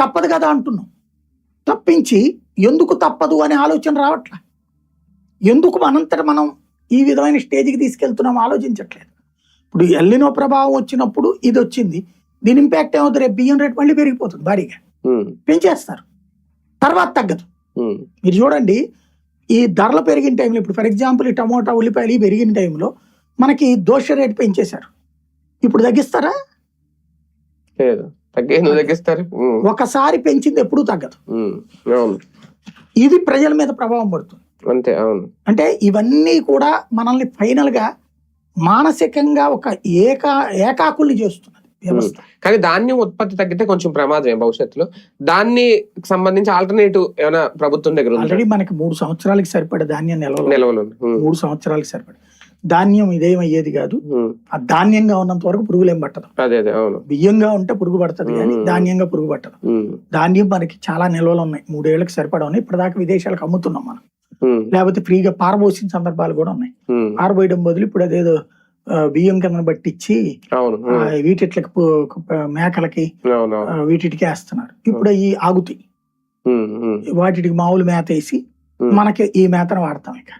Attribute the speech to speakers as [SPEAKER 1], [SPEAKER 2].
[SPEAKER 1] తప్పదు కదా అంటున్నాం తప్పించి ఎందుకు తప్పదు అనే ఆలోచన రావట్లా. ఎందుకు మనంతట మనం ఈ విధమైన స్టేజ్కి తీసుకెళ్తున్నాం ఆలోచించట్లేదు. ఇప్పుడు ఎల్లినో ప్రభావం వచ్చినప్పుడు ఇది వచ్చింది, దీని ఇంపాక్ట్ ఏమవుతుంది, రేపు బియ్యం రేట్ మళ్ళీ పెరిగిపోతుంది, భారీగా పెంచేస్తారు, తర్వాత తగ్గదు. మీరు చూడండి ఈ ధరలు పెరిగిన టైంలో, ఇప్పుడు ఫర్ ఎగ్జాంపుల్ ఈ టమోటా ఉల్లిపాయలు పెరిగిన టైంలో మనకి దోశ రేట్ పెంచేశారు, ఇప్పుడు తగ్గిస్తారా?
[SPEAKER 2] తగ్గిస్తారు.
[SPEAKER 1] ఒకసారి పెంచింది ఎప్పుడూ తగ్గదు. ఇది ప్రజల మీద ప్రభావం పడుతుంది.
[SPEAKER 2] అంతే. అవును.
[SPEAKER 1] అంటే ఇవన్నీ కూడా మనల్ని ఫైనల్ గా మానసికంగా ఒక ఏకాకుల్ని చేస్తున్నది వ్యవస్థ.
[SPEAKER 2] కానీ ధాన్యం ఉత్పత్తి తగ్గితే కొంచెం ప్రమాదమే భవిష్యత్తులో. దాన్ని సంబంధించి ఆల్టర్నేటివ్ ఏమైనా ప్రభుత్వం దగ్గర?
[SPEAKER 1] ఆల్రెడీ మనకి 3 సంవత్సరాలకి సరిపడే ధాన్యం నిల్వలు 3 సంవత్సరాలకి సరిపడే ధాన్యం ఇదేమయ్యేది కాదు. ఆ ధాన్యంగా ఉన్నంత వరకు పురుగులు ఏం పట్టదు. బియ్యంగా ఉంటే పురుగు పడుతుంది కానీ ధాన్యంగా పురుగు పట్టదు. ధాన్యం మనకి చాలా నిల్వలు ఉన్నాయి, 3 ఏళ్ళకి సరిపడా ఉన్నాయి. ఇప్పటిదాకా విదేశాలకు అమ్ముతున్నాం మనం, లేకపోతే ఫ్రీగా పారబోసిన సందర్భాలు కూడా ఉన్నాయి. పారబోయడం బదులు ఇప్పుడు అదేదో బియ్యం కింద పట్టించి వీటిట్లకి మేకలకి వీటికి వేస్తున్నారు. ఇప్పుడు అవి ఆగుతాయి, వాటికి మామూలు మేత వేసి మనకి ఈ మేతను వాడతాం. ఇక